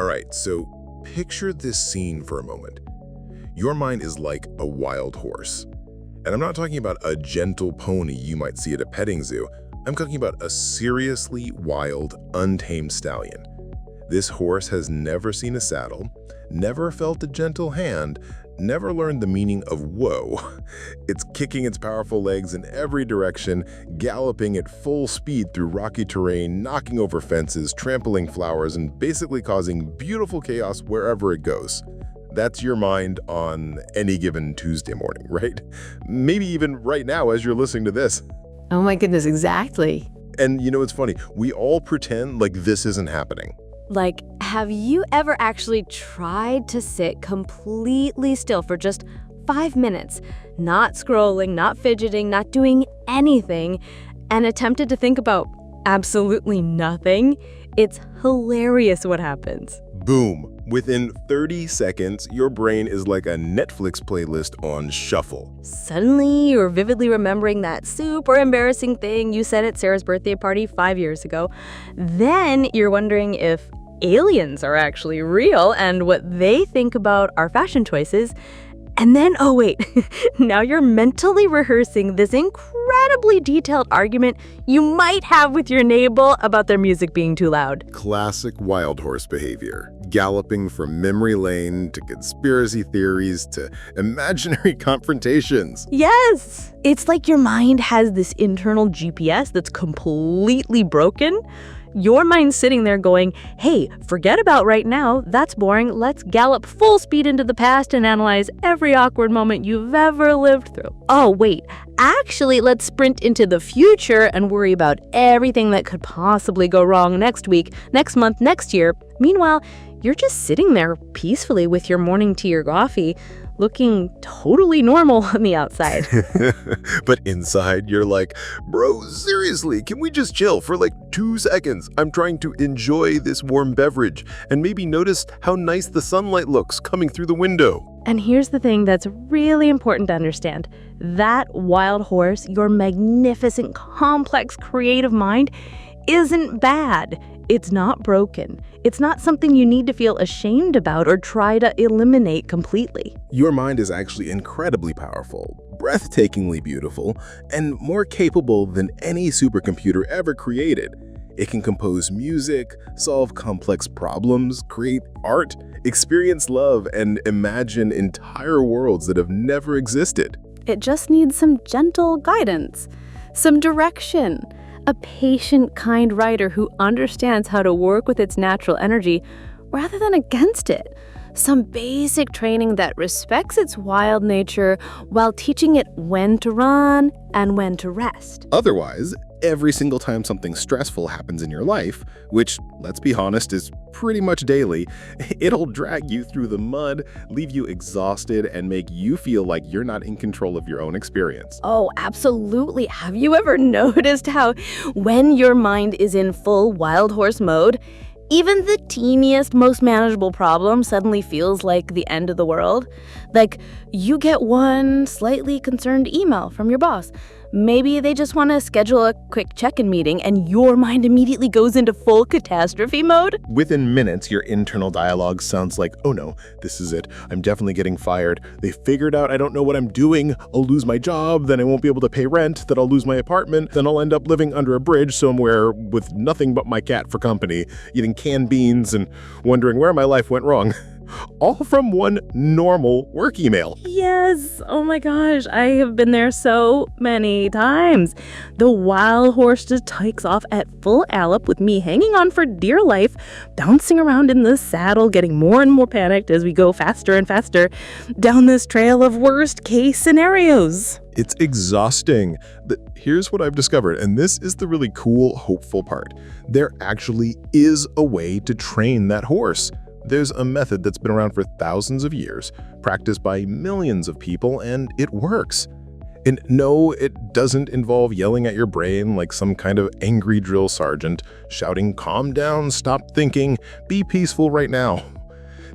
All right, so picture this scene for a moment. Your mind is like a wild horse. And I'm not talking about a gentle pony you might see at a petting zoo. I'm talking about a seriously wild, untamed stallion. This horse has never seen a saddle, never felt a gentle hand, never learned the meaning of whoa. It's kicking its powerful legs in every direction, galloping at full speed through rocky terrain, knocking over fences, trampling flowers, and basically causing beautiful chaos wherever it goes. That's your mind on any given Tuesday morning, right? Maybe even right now as you're listening to this. Oh my goodness, exactly. And you know, it's funny, we all pretend like this isn't happening. Like, have you ever actually tried to sit completely still for just 5 minutes, not scrolling, not fidgeting, not doing anything, and attempted to think about absolutely nothing? It's hilarious what happens. Boom. Within 30 seconds, your brain is like a Netflix playlist on shuffle. Suddenly, you're vividly remembering that super embarrassing thing you said at Sarah's birthday party 5 years ago. Then you're wondering if aliens are actually real and what they think about our fashion choices. And then, oh wait, now you're mentally rehearsing this incredibly detailed argument you might have with your neighbor about their music being too loud. Classic wild horse behavior, galloping from memory lane to conspiracy theories to imaginary confrontations. Yes! It's like your mind has this internal GPS that's completely broken. Your mind's sitting there going, hey, forget about right now, that's boring, let's gallop full speed into the past and analyze every awkward moment you've ever lived through. Oh, wait, actually, let's sprint into the future and worry about everything that could possibly go wrong next week, next month, next year. Meanwhile, you're just sitting there peacefully with your morning tea or coffee, looking totally normal on the outside. But inside, you're like, bro, seriously, can we just chill for like 2 seconds? I'm trying to enjoy this warm beverage and maybe notice how nice the sunlight looks coming through the window. And here's the thing that's really important to understand. That wild horse, your magnificent, complex, creative mind, isn't bad. It's not broken. It's not something you need to feel ashamed about or try to eliminate completely. Your mind is actually incredibly powerful, breathtakingly beautiful, and more capable than any supercomputer ever created. It can compose music, solve complex problems, create art, experience love, and imagine entire worlds that have never existed. It just needs some gentle guidance, some direction. A patient, kind writer who understands how to work with its natural energy rather than against it. Some basic training that respects its wild nature while teaching it when to run and when to rest. Otherwise, every single time something stressful happens in your life, which, let's be honest, is pretty much daily, it'll drag you through the mud, leave you exhausted, and make you feel like you're not in control of your own experience. Oh, absolutely. Have you ever noticed how when your mind is in full wild horse mode, even the teeniest, most manageable problem suddenly feels like the end of the world? Like you get one slightly concerned email from your boss. Maybe they just want to schedule a quick check-in meeting and your mind immediately goes into full catastrophe mode. Within minutes, your internal dialogue sounds like, oh no, this is it. I'm definitely getting fired. They figured out I don't know what I'm doing. I'll lose my job, then I won't be able to pay rent, then I'll lose my apartment, then I'll end up living under a bridge somewhere with nothing but my cat for company, eating canned beans and wondering where my life went wrong. All from one normal work email. Yes, oh my gosh, I have been there so many times. The wild horse just takes off at full gallop with me hanging on for dear life, bouncing around in the saddle, getting more and more panicked as we go faster and faster down this trail of worst case scenarios. It's exhausting. Here's what I've discovered, and this is the really cool, hopeful part. There actually is a way to train that horse. There's a method that's been around for thousands of years, practiced by millions of people, and it works. And no, it doesn't involve yelling at your brain like some kind of angry drill sergeant, shouting, calm down, stop thinking, be peaceful right now.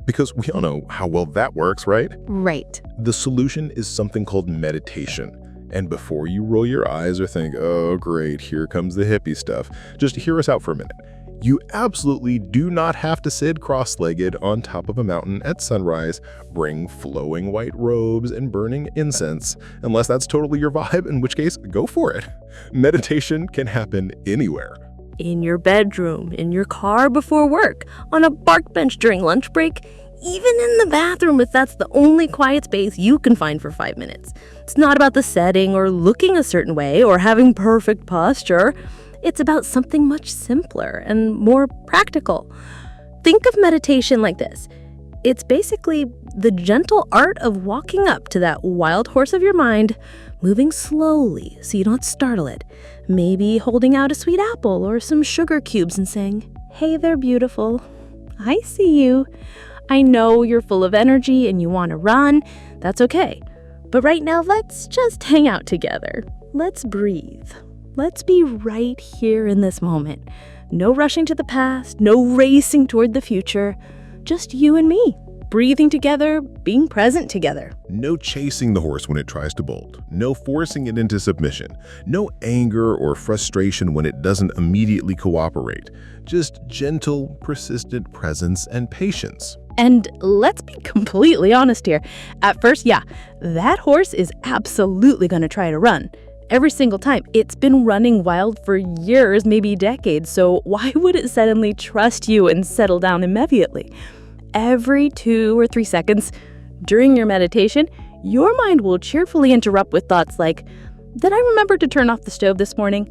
Because we all know how well that works, right? Right. The solution is something called meditation. And before you roll your eyes or think, oh great, here comes the hippie stuff, just hear us out for a minute. You absolutely do not have to sit cross-legged on top of a mountain at sunrise, bring flowing white robes and burning incense, unless that's totally your vibe, in which case, go for it. Meditation can happen anywhere. In your bedroom, in your car before work, on a park bench during lunch break, even in the bathroom if that's the only quiet space you can find for 5 minutes. It's not about the setting or looking a certain way or having perfect posture. It's about something much simpler and more practical. Think of meditation like this. It's basically the gentle art of walking up to that wild horse of your mind, moving slowly so you don't startle it. Maybe holding out a sweet apple or some sugar cubes and saying, "Hey there, beautiful. I see you. I know you're full of energy and you want to run. That's okay. But right now, let's just hang out together. Let's breathe. Let's be right here in this moment. No rushing to the past, no racing toward the future. Just you and me, breathing together, being present together." No chasing the horse when it tries to bolt. No forcing it into submission. No anger or frustration when it doesn't immediately cooperate. Just gentle, persistent presence and patience. And let's be completely honest here. At first, yeah, that horse is absolutely going to try to run. Every single time. It's been running wild for years, maybe decades, so why would it suddenly trust you and settle down immediately? Every 2 or 3 seconds during your meditation, your mind will cheerfully interrupt with thoughts like, "Did I remember to turn off the stove this morning?"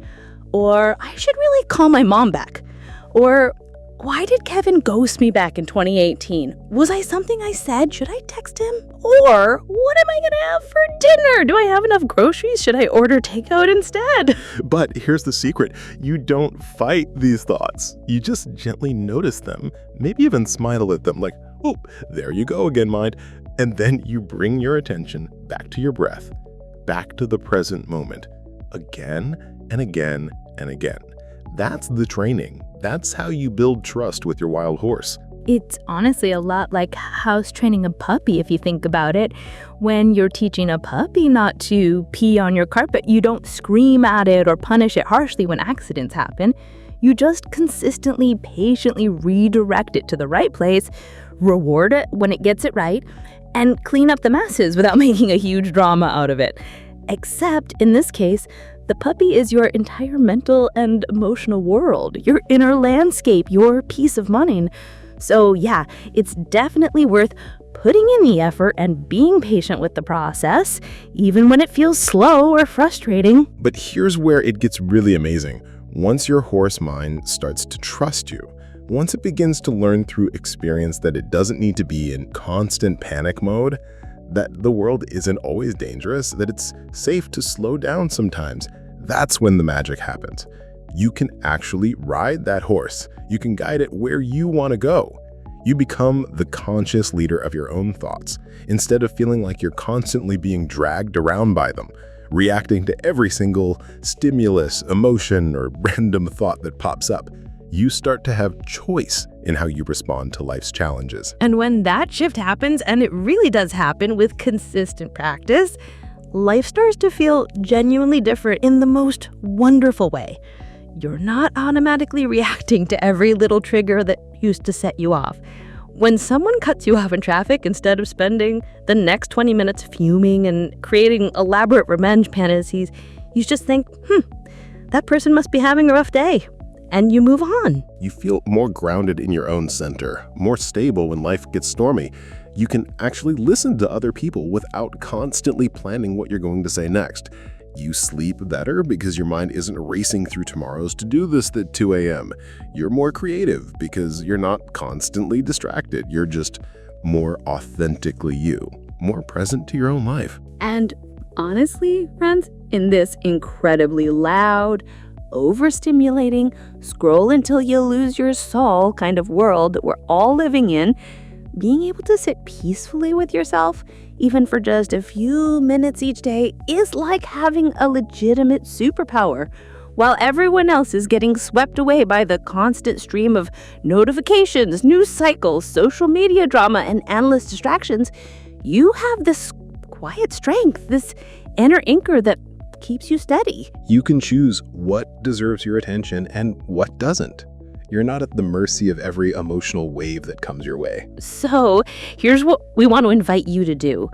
Or, "I should really call my mom back." Or, "Why did Kevin ghost me back in 2018? Was I something I said? Should I text him?" Or, "What am I going to have for dinner? Do I have enough groceries? Should I order takeout instead?" But here's the secret. You don't fight these thoughts. You just gently notice them, maybe even smile at them like, "Oh, there you go again, mind." And then you bring your attention back to your breath, back to the present moment, again and again and again. That's the training. That's how you build trust with your wild horse. It's honestly a lot like house training a puppy if you think about it. When you're teaching a puppy not to pee on your carpet, you don't scream at it or punish it harshly when accidents happen. You just consistently, patiently redirect it to the right place, reward it when it gets it right, and clean up the messes without making a huge drama out of it. Except, in this case, the puppy is your entire mental and emotional world, your inner landscape, your peace of mind. So yeah, it's definitely worth putting in the effort and being patient with the process, even when it feels slow or frustrating. But here's where it gets really amazing. Once your horse mind starts to trust you, once it begins to learn through experience that it doesn't need to be in constant panic mode, that the world isn't always dangerous, that it's safe to slow down sometimes, that's when the magic happens. You can actually ride that horse. You can guide it where you want to go. You become the conscious leader of your own thoughts, instead of feeling like you're constantly being dragged around by them, reacting to every single stimulus, emotion, or random thought that pops up. You start to have choice in how you respond to life's challenges. And when that shift happens, and it really does happen with consistent practice, life starts to feel genuinely different in the most wonderful way. You're not automatically reacting to every little trigger that used to set you off. When someone cuts you off in traffic, instead of spending the next 20 minutes fuming and creating elaborate revenge fantasies, you just think, that person must be having a rough day. And you move on. You feel more grounded in your own center, more stable when life gets stormy. You can actually listen to other people without constantly planning what you're going to say next. You sleep better because your mind isn't racing through tomorrow's to-do list at 2 a.m. You're more creative because you're not constantly distracted. You're just more authentically you, more present to your own life. And honestly, friends, in this incredibly loud, overstimulating, scroll until you lose your soul kind of world that we're all living in, being able to sit peacefully with yourself, even for just a few minutes each day, is like having a legitimate superpower. While everyone else is getting swept away by the constant stream of notifications, news cycles, social media drama, and endless distractions, you have this quiet strength, this inner anchor that keeps you steady. You can choose what deserves your attention and what doesn't. You're not at the mercy of every emotional wave that comes your way. So, here's what we want to invite you to do.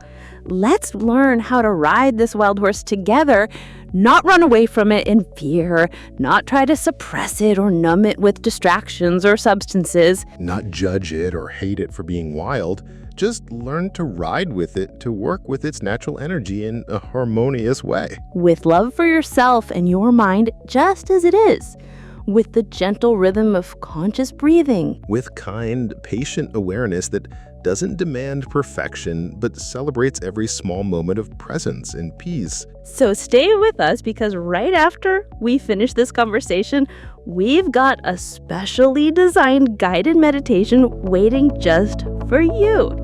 Let's learn how to ride this wild horse together, not run away from it in fear, not try to suppress it or numb it with distractions or substances. Not judge it or hate it for being wild. Just learn to ride with it, to work with its natural energy in a harmonious way. With love for yourself and your mind just as it is. With the gentle rhythm of conscious breathing. With kind, patient awareness that doesn't demand perfection, but celebrates every small moment of presence and peace. So stay with us because right after we finish this conversation, we've got a specially designed guided meditation waiting just for you.